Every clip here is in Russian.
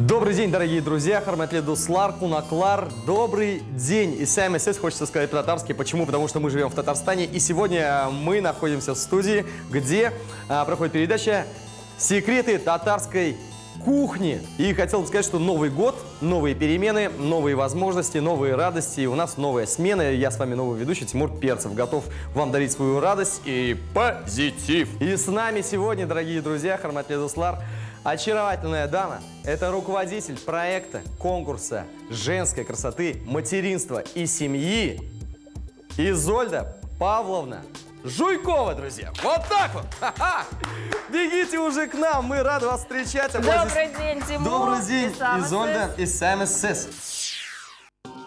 Добрый день, дорогие друзья, Харматле Дуслар, Кунаклар. Добрый день. И СМС хочется сказать по-татарски. Почему? Потому что мы живем в Татарстане. И сегодня мы находимся в студии, где проходит передача «Секреты татарской кухни». И хотел бы сказать, что Новый год, новые перемены, новые возможности, новые радости. И у нас новая смена. Я с вами новый ведущий Тимур Перцев. Готов вам дарить свою радость и позитив. И с нами сегодня, дорогие друзья, Харматле Дуслар, очаровательная дама. Это руководитель проекта конкурса женской красоты, материнства и семьи Изольда Павловна Жуйкова, друзья. Вот так вот. Ха-ха. Бегите уже к нам, мы рады вас встречать. Добрый день, Тимур. Добрый день, Изольда из СМС.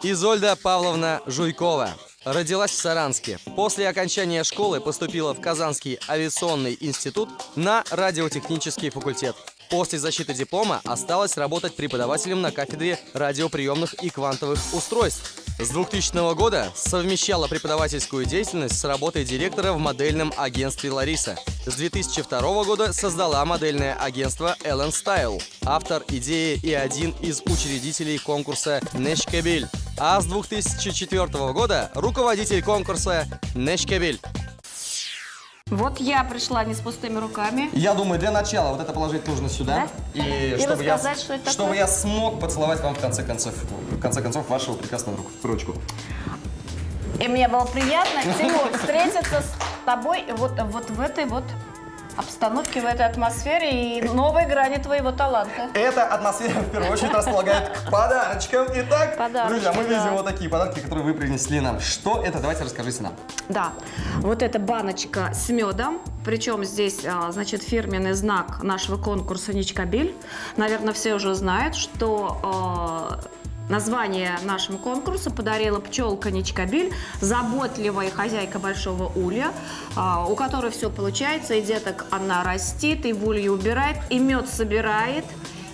Изольда Павловна Жуйкова родилась в Саранске. После окончания школы поступила в Казанский авиационный институт на радиотехнический факультет. После защиты диплома осталась работать преподавателем на кафедре радиоприемных и квантовых устройств. С 2000 года совмещала преподавательскую деятельность с работой директора в модельном агентстве «Лариса». С 2002 года создала модельное агентство «Ellen Style», автор идеи и один из учредителей конкурса «Нешкебель». А с 2004 года руководитель конкурса «Нешкебель». Вот я пришла не с пустыми руками. Я думаю, для начала вот это положить нужно сюда. Да? И чтобы рассказать, что это чтобы такое? я смог поцеловать вам в конце концов вашего прекрасного ручку. И мне было приятно, Тимур, встретиться с тобой вот в этой вот обстановке, в этой атмосфере и новой грани твоего таланта. Эта атмосфера, в первую очередь, располагает к подарочкам. Итак, друзья, мы видим вот такие подарки, которые вы принесли нам. Что это? Давайте расскажите нам. Да, вот эта баночка с медом, причем здесь, значит, фирменный знак нашего конкурса «Нечкабель». Наверное, все уже знают, что название нашему конкурсу подарила пчелка Нечкабель, заботливая хозяйка большого улья, у которой все получается, и деток она растит, и в улье убирает, и мед собирает.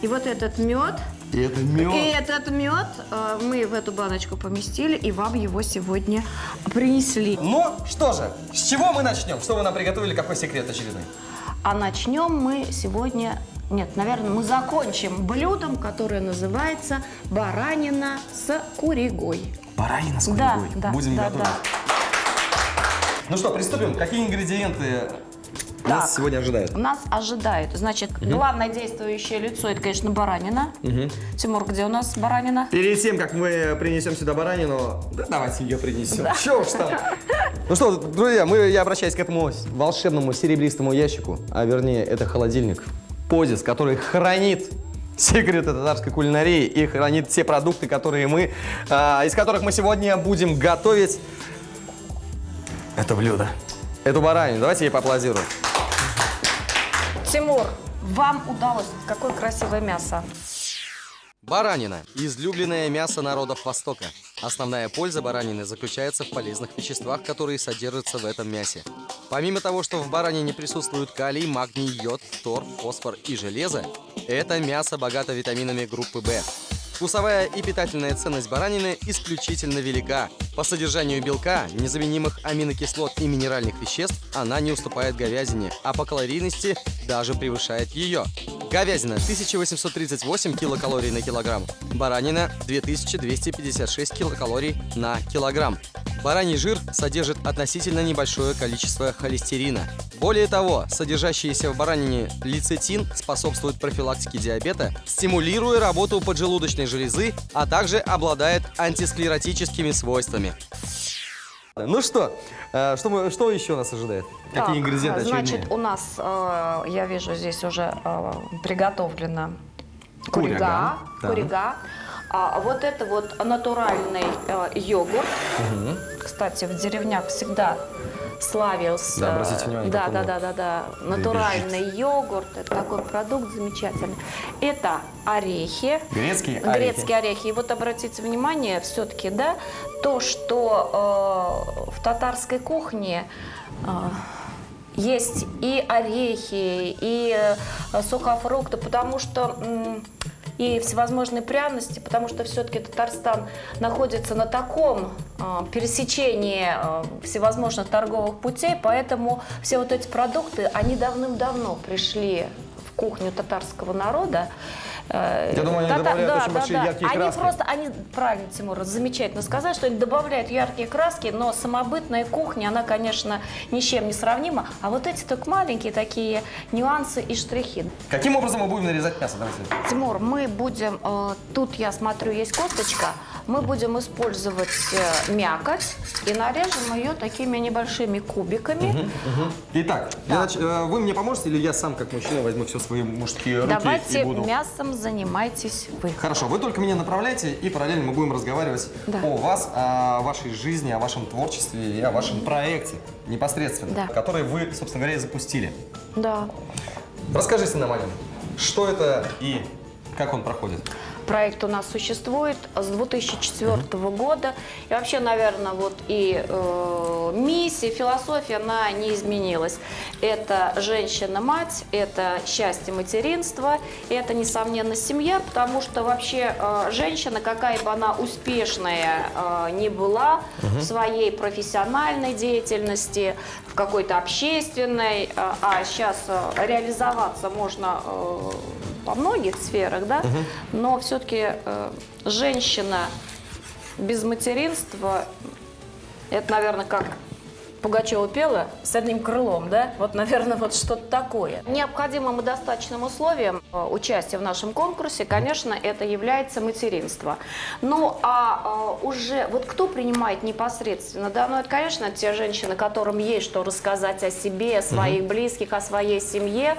И вот этот мед... И этот мед мы в эту баночку поместили, и вам его сегодня принесли. Ну, что же, с чего мы начнем? Что вы нам приготовили? Какой секрет очередной? А начнем мы сегодня... Нет, наверное, мы закончим блюдом, которое называется баранина с куригой. Баранина с куригой. Да, будем готовить. Да. Ну что, приступим. Какие ингредиенты нас сегодня ожидают? Нас ожидают. Значит, главное действующее лицо – это, конечно, баранина. Тимур, где у нас баранина? Перед тем, как мы принесем сюда баранину, давайте ее принесем. Да. Чё уж там. Ну что, друзья, я обращаюсь к этому волшебному серебристому ящику, а вернее, это холодильник. Позис, который хранит секреты татарской кулинарии и хранит те продукты, которые из которых мы сегодня будем готовить это блюдо. Эту баранину. Давайте ей поаплодируем. Тимур, вам удалось. Какое красивое мясо. Баранина – излюбленное мясо народов Востока. Основная польза баранины заключается в полезных веществах, которые содержатся в этом мясе. Помимо того, что в баранине присутствуют калий, магний, йод, фтор, фосфор и железо, это мясо богато витаминами группы В. Вкусовая и питательная ценность баранины исключительно велика. По содержанию белка, незаменимых аминокислот и минеральных веществ она не уступает говядине, а по калорийности даже превышает ее. Говядина 1838 килокалорий на килограмм, баранина 2256 килокалорий на килограмм. Бараний жир содержит относительно небольшое количество холестерина. Более того, содержащийся в баранине лецитин способствует профилактике диабета, стимулируя работу поджелудочной железы, а также обладает антисклеротическими свойствами. Ну что, что еще нас ожидает? Какие ингредиенты очередные? Значит, у нас, я вижу, здесь уже приготовлена курига. Вот это вот натуральный йогурт. Кстати, в деревнях всегда славился. Да, обратите внимание. Да. Натуральный йогурт. Это такой продукт замечательный. Это орехи. Грецкие орехи. И вот обратите внимание, все-таки, да, то, что в татарской кухне есть и орехи, и сухофрукты, потому что и всевозможные пряности, потому что все-таки Татарстан находится на таком пересечении всевозможных торговых путей, поэтому все вот эти продукты, они давным-давно пришли в кухню татарского народа. Я думаю, они добавляют очень большие яркие краски. Они, правильно, Тимур, замечательно сказать, что они добавляют яркие краски, но самобытная кухня, она, конечно, ни с чем не сравнима. А вот эти только маленькие такие нюансы и штрихи. Каким образом мы будем нарезать мясо? Давайте. Тимур, мы будем, тут я смотрю, есть косточка, мы будем использовать мякоть и нарежем ее такими небольшими кубиками. Итак, вы мне поможете или я сам, как мужчина, возьму все в свои мужские руки Давайте и буду... мясом занимайтесь вы. Хорошо, вы только меня направляйте, и параллельно мы будем разговаривать о вас, о вашей жизни, о вашем творчестве и о вашем проекте непосредственно, который вы, собственно говоря, и запустили. Да. Расскажите нам о нем, что это и как он проходит. Проект у нас существует с 2004 года. И вообще, наверное, вот и миссия, философия, она не изменилась. Это женщина-мать, это счастье материнства, это, несомненно, семья, потому что вообще женщина, какая бы она успешная ни была в своей профессиональной деятельности, в какой-то общественной, а сейчас реализоваться можно во многих сферах, да, но все-таки женщина без материнства, это, наверное, как Пугачева пела, с одним крылом, да, вот, наверное, вот что-то такое. Необходимым и достаточным условием участия в нашем конкурсе, конечно, это является материнство. Ну, а уже, вот кто принимает непосредственно, да, ну, это, конечно, те женщины, которым есть что рассказать о себе, о своих близких, о своей семье,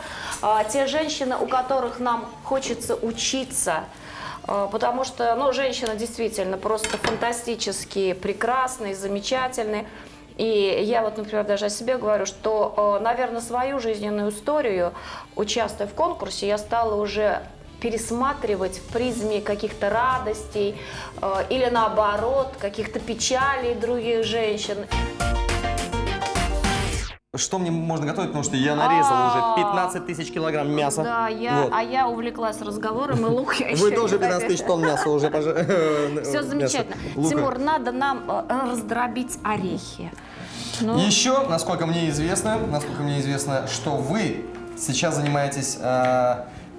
те женщины, у которых нам хочется учиться, потому что, ну, женщины действительно просто фантастически прекрасные, замечательные. И я вот, например, даже о себе говорю, что, наверное, свою жизненную историю, участвуя в конкурсе, я стала уже пересматривать в призме каких-то радостей или, наоборот, каких-то печалей других женщин. Что мне можно готовить, потому что я нарезал уже 15 тысяч килограмм мяса. Да, я увлеклась разговором, и лук я еще Вы тоже 15 тысяч тонн мяса уже, Все замечательно. Тимур, надо нам раздробить орехи. Еще, насколько мне известно, что вы сейчас занимаетесь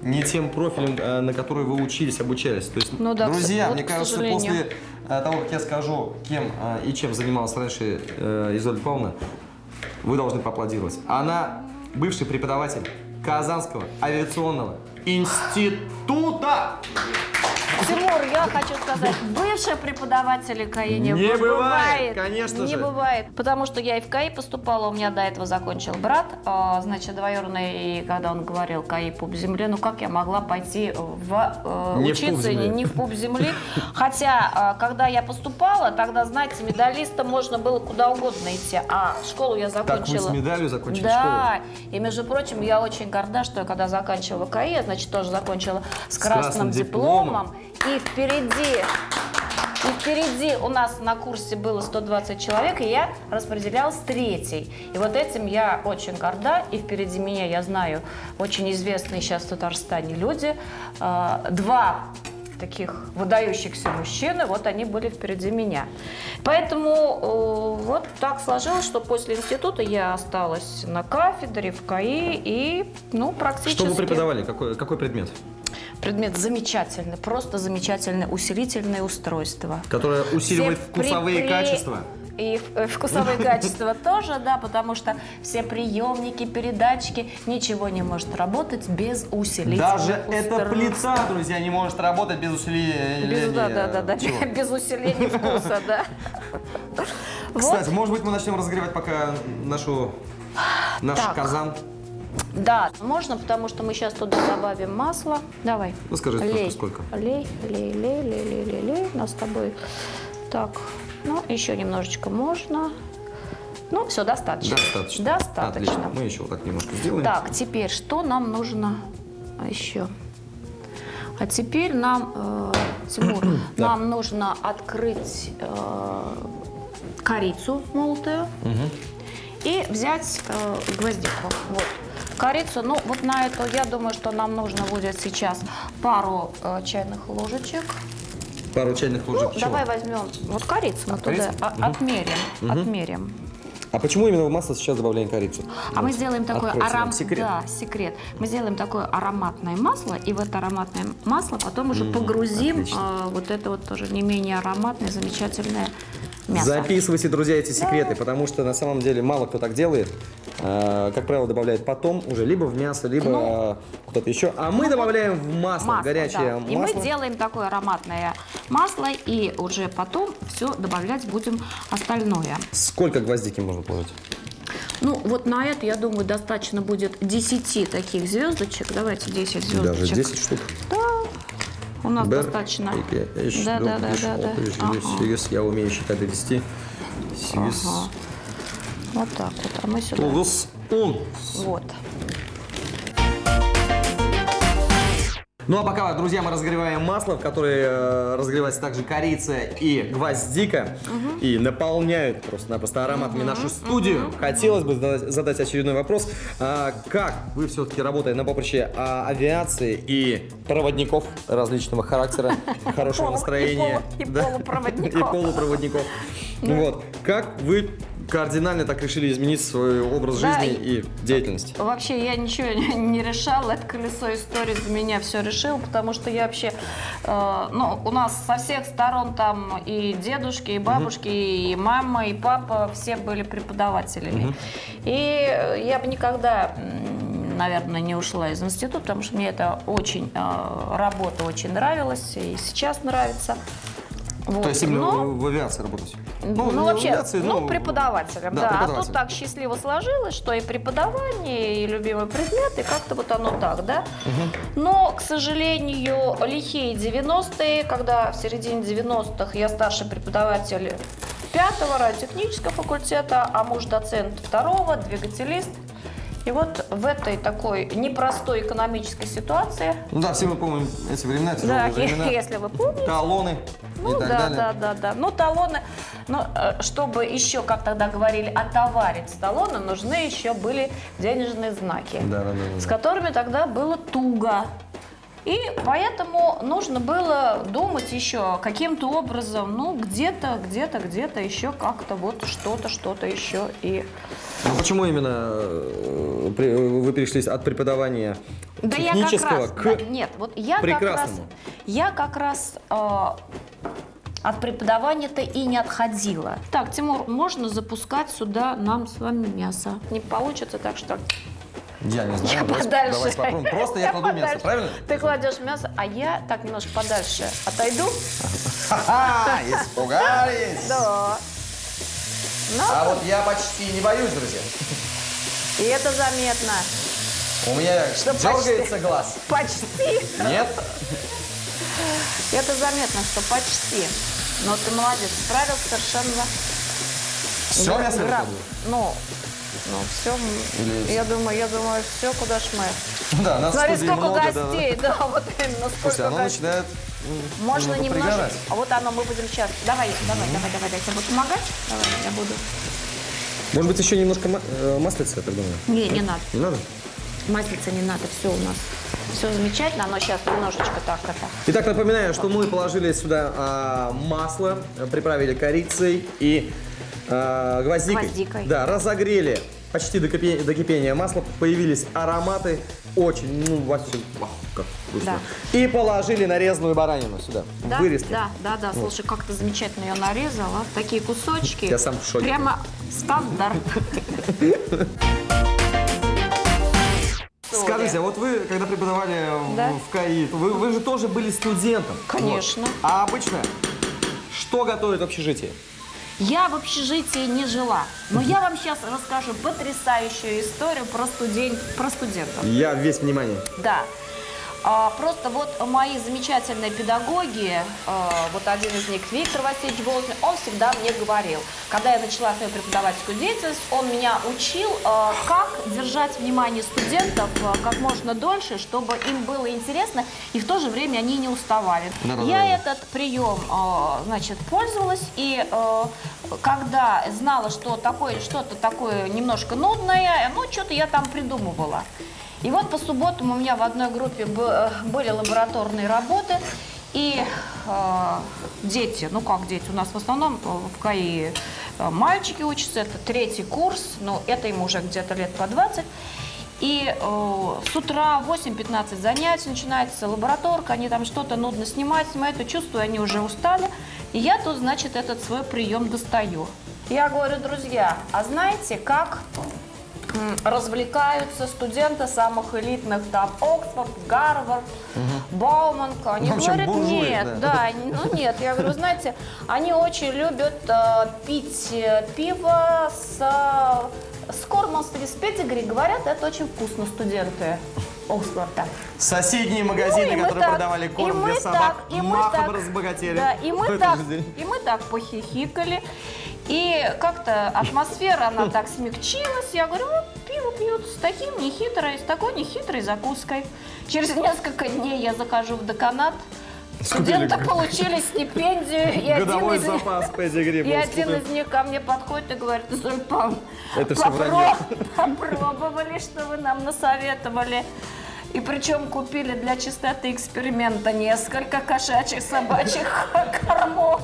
не тем профилем, на который вы учились, обучались. То есть, друзья, вот, мне кажется, после того, как я скажу, кем и чем занималась раньше Изольда Павловна, вы должны поаплодировать. Она бывший преподаватель Казанского авиационного института. Тимур, я хочу сказать, бывшие преподаватели КАИ не бывает, конечно же. Не бывает, потому что я и в КАИ поступала, у меня до этого закончил брат, значит, двоюродный, и когда он говорил КАИ пуп земли, ну как я могла пойти учиться не в пуп земли, хотя, когда я поступала, тогда, знаете, медалистом можно было куда угодно идти, а школу я закончила. Так вы с медалью закончили школу? Да, и, между прочим, я очень горда, что я когда заканчивала КАИ, я, значит, тоже закончила с красным дипломом. И впереди у нас на курсе было 120 человек, и я распределялась третьей. И вот этим я очень горда, и впереди меня, я знаю, очень известные сейчас в Татарстане люди. Два таких выдающихся мужчины, вот они были впереди меня. Поэтому вот так сложилось, что после института я осталась на кафедре в КАИ и, ну, практически... Что вы преподавали? Какой предмет? Предмет замечательный, просто замечательное усилительное устройство. Которое усиливает вкусовые качества. И вкусовые качества тоже, да, потому что все приемники, передатчики, ничего не может работать без усилительного устройства. Даже эта плита, друзья, не может работать без усиления. Да, без усиления вкуса, да. Кстати, может быть, мы начнем разогревать пока наш казан. Да, можно, потому что мы сейчас туда добавим масло. Давай. Ну, скажите, сколько? Лей. Нас с тобой. Так, ну, еще немножечко можно. Ну, все, достаточно. Достаточно. Отлично. Мы еще вот так немножко сделаем. Так, теперь что нам нужно еще? А теперь нам, Тимур, нам нужно открыть корицу молотую и взять гвоздику. Вот. Корицу, ну вот на эту, я думаю, что нам нужно будет сейчас пару чайных ложечек. Пару чайных ложек чего? Давай возьмем вот корицу, мы туда отмерим. А почему именно в масло сейчас добавляем корицу? А мы сделаем такое Откройте нам секрет. Да, секрет. Мы сделаем такое ароматное масло, и в это ароматное масло потом уже погрузим вот это вот тоже не менее ароматное, замечательное мясо. Записывайте, друзья, эти секреты, потому что на самом деле мало кто так делает. Как правило, добавляет потом уже либо в мясо, либо куда-то еще. А мы добавляем в масло, горячее масло. И мы делаем такое ароматное масло, и уже потом все добавлять будем остальное. Сколько гвоздики можно положить? Ну, вот на это, я думаю, достаточно будет 10 таких звездочек. Давайте 10 звездочек. Даже 10 штук? Да, у нас достаточно. Да. Я умею считать до 10. Вот так вот, а мы сюда. Вот. Ну а пока, друзья, мы разогреваем масло, в которое разогревается также корица и гвоздика, и наполняют просто-напросто ароматами нашу студию. Хотелось бы задать очередной вопрос. Как вы все-таки, работая на поприще авиации и проводников различного характера, хорошего настроения. И полупроводников. И полупроводников. Вот. Как вы кардинально так решили изменить свой образ жизни и деятельность? Вообще я ничего не решала, это колесо истории за меня все решило, потому что я вообще, у нас со всех сторон там и дедушки, и бабушки, и мама, и папа, все были преподавателями. И я бы никогда, наверное, не ушла из института, потому что мне это очень, работа очень нравилась, и сейчас нравится. Вот. То есть именно в авиации работать? Вообще, авиации, преподавателем, да. А Преподавателем. тут так счастливо сложилось, что и преподавание, и любимый предмет, и как-то вот оно так, да. Но, к сожалению, лихие 90-е, когда в середине 90-х я старший преподаватель 5-го радиотехнического факультета, а муж доцент 2-го, двигателист. И вот в этой такой непростой экономической ситуации... Ну да, все мы помним эти времена, тяжелые времена. Если вы помните. Талоны и так далее. Да. Ну, талоны, чтобы еще, как тогда говорили, отоварить талоны, нужны еще были денежные знаки, с которыми тогда было туго. И поэтому нужно было думать еще каким-то образом, где-то еще как-то вот что-то еще и... Ну почему именно вы перешли от преподавания технического к прекрасному? Я как раз от преподавания-то и не отходила. Так, Тимур, можно запускать сюда нам с вами мясо? Не получится, так что... Я не знаю, подальше. Давайте попробуем. Просто я кладу мясо, правильно? Ты кладешь мясо, а я так немножко подальше отойду. Ха-ха, испугались! Да. А вот я почти не боюсь, друзья. И это заметно. У меня дергается глаз. Почти. Нет? Это заметно, что почти. Но ты молодец, справился совершенно. Все мясо грамотно. выкладываю? Все, я думаю, все, куда ж мы. Да, нас Смотри, в студии сколько много, гостей, да, вот именно, сколько Слушайте, оно гостей. начинает Можно немножко. пригорать. А вот оно, мы будем сейчас. Давай, я тебе буду помогать. Давай, я буду. Может быть, еще немножко маслица, я так думаю? Не надо. Не надо? Маслица не надо, все у нас. Все замечательно, оно сейчас немножечко так это. Итак, напоминаю, что мы положили сюда масло, приправили корицей и гвоздикой. Да, разогрели почти до кипения масла, появились ароматы, очень, вообще, как вкусно. Да. И положили нарезанную баранину сюда, да, вырезки. Да, слушай, как ты замечательно ее нарезала, такие кусочки. Я сам в шоке. Прямо стандарт. Скажите, а вот вы, когда преподавали в КАИ, вы же тоже были студентом. Конечно. Вот. А обычно что готовят в общежитии? Я в общежитии не жила, но я вам сейчас расскажу потрясающую историю про студентов. Я весь внимание. Да. Просто вот мои замечательные педагоги, вот один из них, Виктор Васильевич Волосный, он всегда мне говорил, когда я начала свою преподавательскую деятельность, он меня учил, как держать внимание студентов как можно дольше, чтобы им было интересно, и в то же время они не уставали. Я этот прием, пользовалась, и когда знала, что что-то такое немножко нудное, что-то я там придумывала. И вот по субботам у меня в одной группе были лабораторные работы, и дети, дети, у нас в основном в КАИ мальчики учатся, это 3-й курс, но это ему уже где-то лет по 20. И с утра в 8-15 занятий начинается лабораторка, они там что-то нудно снимают, я чувствую, они уже устали. И я тут, значит, этот свой прием достаю. Я говорю, друзья, а знаете, как развлекаются студенты самых элитных, там, Оксфорд, Гарвард, Бауманка? Они говорят, буржуи, нет, да, ну нет. Я говорю, знаете, они очень любят пить пиво с Корман-стрит, с педигри. Говорят, это очень вкусно, студенты Оксфорда. Соседние магазины, Ну, которые продавали корм для собак, махом разбогатели. Да, и мы так похихикали. И как-то атмосфера, она так смягчилась. Я говорю, вот пиво пьют с такой нехитрой закуской. Через несколько дней я захожу в деканат. Студенты получили стипендию. Годовой запас педигри был И один скуплен. из них ко мне подходит и говорит, Зоя Павловна, Это всё вранье. попробовали, что вы нам насоветовали. И причем купили для чистоты эксперимента несколько кошачьих, собачьих кормов.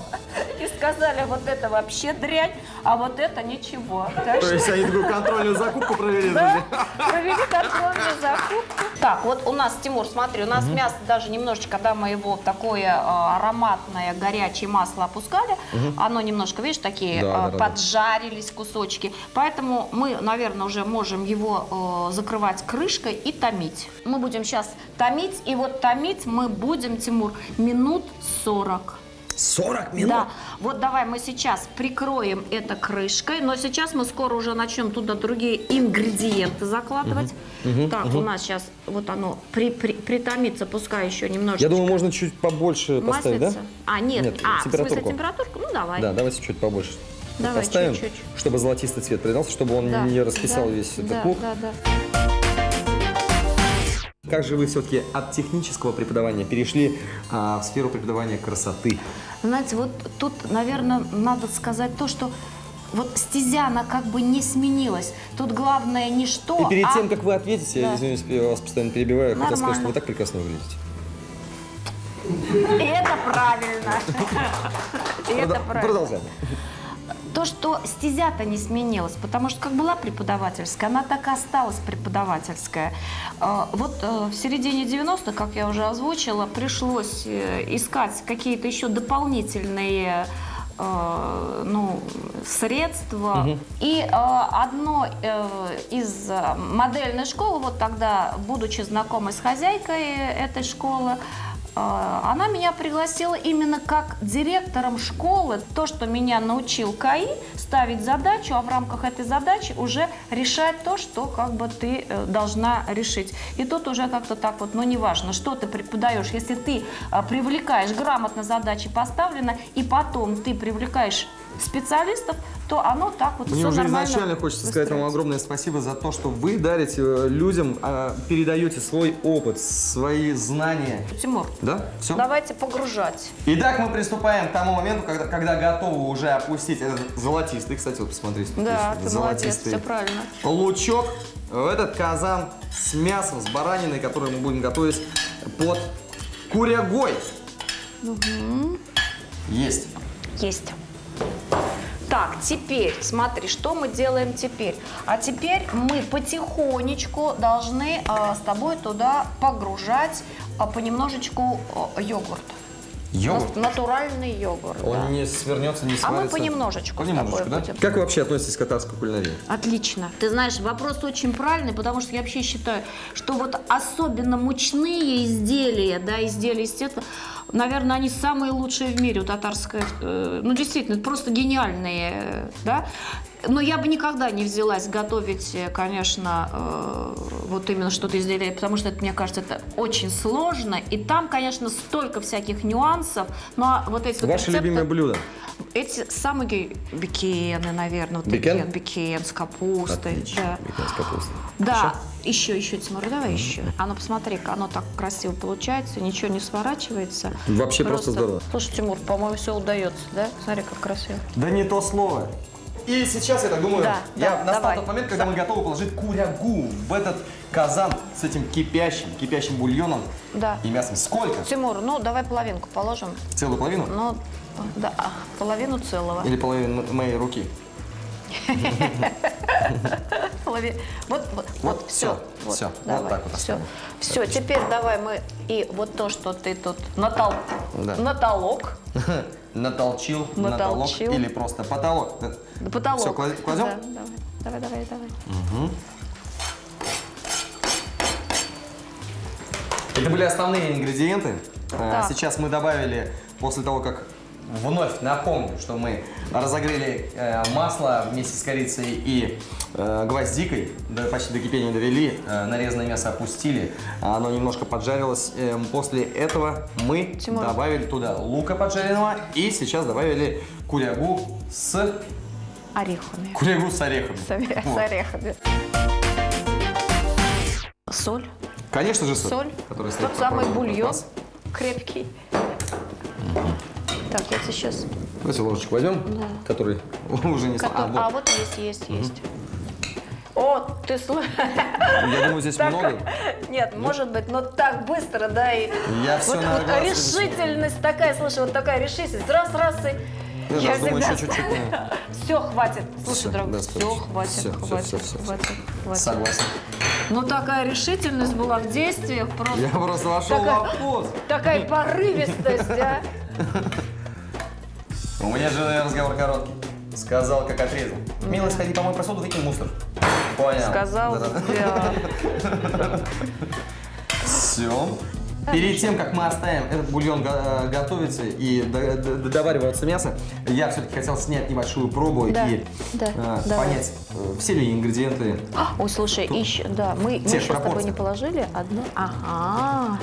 И сказали, вот это вообще дрянь, а вот это ничего. Так То что, есть они такую контрольную закупку провели, да, друзья? провели контрольную закупку. Так, вот у нас, Тимур, смотри, у нас мясо даже немножечко, когда мы его в такое ароматное горячее масло опускали, оно немножко, видишь, такие Да. поджарились кусочки. Поэтому мы, наверное, уже можем его закрывать крышкой и томить. Мы будем сейчас томить, и вот томить мы будем, Тимур, минут 40. 40 минут? Да, вот давай мы сейчас прикроем это крышкой, но сейчас мы скоро уже начнем туда другие ингредиенты закладывать. Так, у нас сейчас вот оно притомится, пускай еще немножечко. Я думаю, можно чуть побольше поставить, да? Маслица. А, нет, в смысле температурку. температурку? Ну, давай. Да, давайте чуть побольше. Давай, поставим, чуть-чуть. чтобы золотистый цвет придался, чтобы он Да, не раскисал да, весь этот да, лук. да. Как же вы все-таки от технического преподавания перешли в сферу преподавания красоты? Знаете, вот тут, наверное, надо сказать то, что вот стезя, она как бы не сменилась. Тут главное не что, И перед тем, как вы ответите, Да. я извиняюсь, я вас постоянно перебиваю, хотел сказать, Нормально. что вы так прекрасно выглядите. И это правильно. И это правильно. Продолжаем. То, что стезя-то не сменилась, потому что как была преподавательская, она так и осталась преподавательская. Вот в середине 90-х, как я уже озвучила, пришлось искать какие-то еще дополнительные средства. И одно из модельной школы, вот тогда, будучи знакомой с хозяйкой этой школы, она меня пригласила именно как директором школы. То, что меня научил КАИ, ставить задачу, а в рамках этой задачи уже решать то, что как бы ты должна решить. И тут уже как-то так вот, неважно, что ты преподаешь, если ты привлекаешь, грамотно задачи поставлены, и потом ты привлекаешь специалистов, то оно так вот Мне все уже нормально изначально хочется сказать вам выстроится. огромное спасибо за то, что вы дарите людям, передаете свой опыт, свои знания. Тимур, Да? Все? давайте погружать. Итак, мы приступаем к тому моменту, когда готовы уже опустить этот золотистый, кстати, вот посмотрите. Да, здесь ты молодец, все правильно. лучок в этот казан с мясом, с бараниной, который мы будем готовить под курягой. Есть. Есть. Так, теперь, смотри, что мы делаем теперь. А теперь мы потихонечку должны с тобой туда погружать понемножечку йогурт. Йогурт? Натуральный йогурт, да. Он не свернется, не А мы сварится? понемножечку с Понемножечку, тобой да? будем. Как вы вообще относитесь к татарской кулинарии? Отлично. Ты знаешь, вопрос очень правильный, потому что я вообще считаю, что вот особенно мучные изделия, да, изделия из теста, наверное, они самые лучшие в мире у татарской. Действительно, просто гениальные, да. Но я бы никогда не взялась готовить, конечно, вот именно что-то изделие, потому что это, мне кажется, это очень сложно. И там, конечно, столько всяких нюансов. Но вот эти вот Ваше рецепты- любимое блюдо? Эти самые бекены, наверное, вот Бекен? такие, бекен с капустой. Отлично. Бекен с капустой. Да. Еще, Тимур, давай еще. А ну посмотри-ка, оно так красиво получается, ничего не сворачивается. Вообще просто здорово. Слушай, Тимур, по-моему, все удается, да? Смотри, как красиво. Да не то слово. И сейчас, я так думаю, Да, настал давай. тот момент, когда мы готовы положить курягу в этот казан с этим кипящим бульоном Да. и мясом. Сколько? Тимур, давай половинку положим. Целую половину? Да, половину целого. Или половину моей руки? Лови. Вот, все. Всё, вот так вот Все, оставим. все. Теперь давай мы и вот то, что ты тут Да. натолок. Натолчил, натолок Натолчил. или просто потолок. Да, потолок. Все, кладем? Да, давай. Это были основные ингредиенты. Так. Сейчас мы добавили, после того, как вновь напомню, что мы разогрели масло вместе с корицей и гвоздикой, почти до кипения довели, нарезанное мясо опустили, оно немножко поджарилось. После этого мы Тимур. добавили туда лука поджаренного и сейчас добавили курягу с Орехами. орехами. С Вот. орехами. Соль. Конечно же Соль. который стоит Тот по самый правилам бульон запаса. крепкий. Так, я сейчас. Давайте ложечку возьмем, который уже не... А вот есть. О, ты слышишь? Я думаю, здесь много. Нет, может быть, но так быстро, да, и Я всё вот на глаз решительность такая, слушай, вот такая решительность, раз, и Я думаю, еще чуть-чуть. Все, хватит. Слушай, Всё, дорогой, все, достаточно. хватит. Всё. Согласен. Ну, такая решительность была в действиях, просто Я просто вошел во вкус. такая порывистость, а. У меня же разговор короткий. Сказал, как отрезал. Милый, сходи помой посуду, выкинь мусор. Понял. Сказал, Да. да. Все. Перед тем, как мы оставим этот бульон готовиться и довариваться мясо, я все-таки хотел снять небольшую пробу Да, и да, давай. понять, все ли ингредиенты. Ой, слушай, еще, да, мы Те сейчас с тобой пропорции. не положили одну. Ага.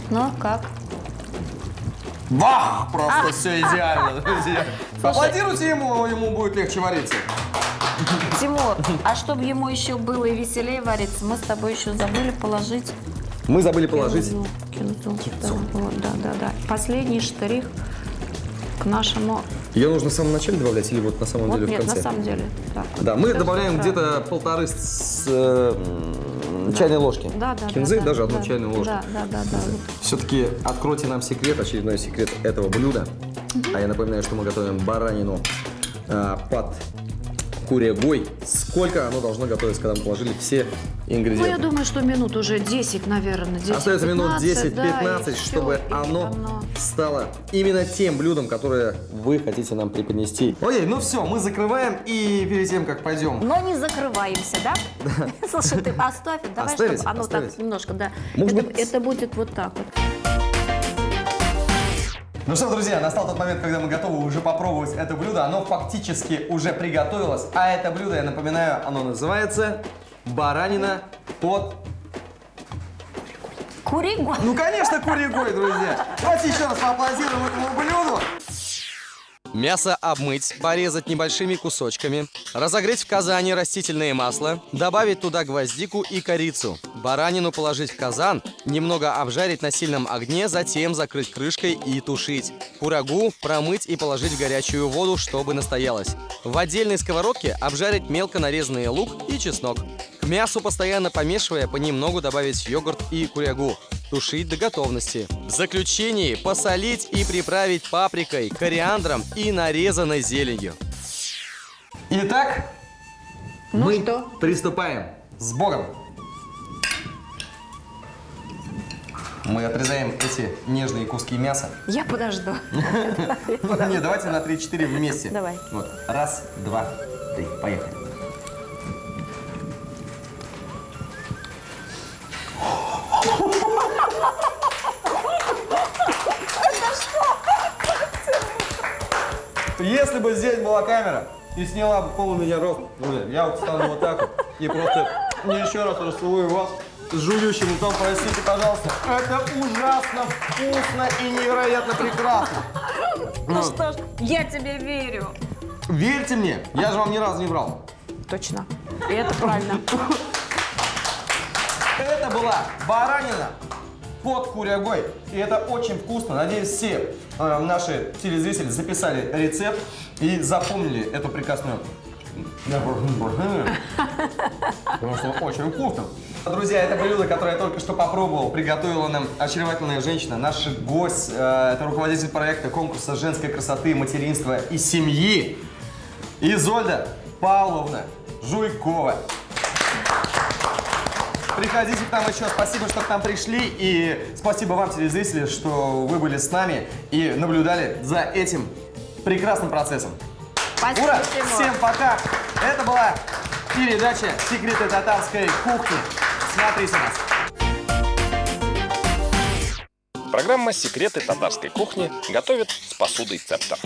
Ну, как? Бах! Просто все идеально, друзья. Аплодируйте ему будет легче вариться. Тимур, а чтобы ему еще было и веселее вариться, мы с тобой еще забыли положить Мы забыли положить. кинзу. Да. Последний штрих к нашему... Ее нужно в самом начале добавлять или вот на самом Вот деле в нет, конце? на самом деле. Так. Да, мы Всё добавляем правильно. где-то 1,5 чайной ложки. Да. Кинзы, даже одну да, чайную ложку. Да. Все-таки откройте нам секрет, очередной секрет этого блюда. А я напоминаю, что мы готовим баранину под курягой. Сколько оно должно готовиться, когда мы положили все Ну, ингредиенты? я думаю, что минут уже 10, наверное. 10, Остается минут 10-15, да, и чтобы всё, и оно стало именно тем блюдом, которое вы хотите нам преподнести. Окей, ну все, мы закрываем и перед тем, как пойдем. Но не закрываемся, да? Слушай, ты оставь, давай, Оставить? чтобы оно Оставить? так немножко, да. Может Это, быть- это будет вот так вот. Ну что, друзья, настал тот момент, когда мы готовы уже попробовать это блюдо. Оно фактически уже приготовилось. А это блюдо, я напоминаю, оно называется баранина под... Куригу. Ну, конечно, курягой, друзья. Давайте еще раз поаплодируем этому блюду. Мясо обмыть, порезать небольшими кусочками, разогреть в казане растительное масло, добавить туда гвоздику и корицу. Баранину положить в казан, немного обжарить на сильном огне, затем закрыть крышкой и тушить. Курагу промыть и положить в горячую воду, чтобы настоялась. В отдельной сковородке обжарить мелко нарезанный лук и чеснок. К мясу, постоянно помешивая, понемногу добавить йогурт и курягу. Тушить до готовности. В заключении посолить и приправить паприкой, кориандром и нарезанной зеленью. Итак, Ну мы что? приступаем. С Богом. Мы отрезаем эти нежные куски мяса. Я подожду. Не, давайте на 3-4 вместе. Давай. Вот. Раз, два, три. Поехали. Если бы здесь была камера и сняла бы полный меня рост, я вот стану вот так вот и просто еще раз расцелую вас с жующим ртом, простите, пожалуйста. Это ужасно вкусно и невероятно прекрасно. Ну что ж, я тебе верю. Верьте мне, я же вам ни разу не врал. Точно. И это правильно. Это была баранина под курягой. И это очень вкусно. Надеюсь, все наши телезрители записали рецепт и запомнили эту прекрасную... Потому что очень вкусно. Друзья, это блюдо, которое я только что попробовал, приготовила нам очаровательная женщина, наш гость, это руководитель проекта конкурса женской красоты, материнства и семьи. Изольда Павловна Жуйкова. Приходите к нам еще. Спасибо, что к нам пришли. И спасибо вам, телезрители, что вы были с нами и наблюдали за этим прекрасным процессом. Спасибо, Ура! Тимур. Всем пока! Это была передача «Секреты татарской кухни». Смотрите нас. Программа «Секреты татарской кухни» готовит с посудой «Цептор».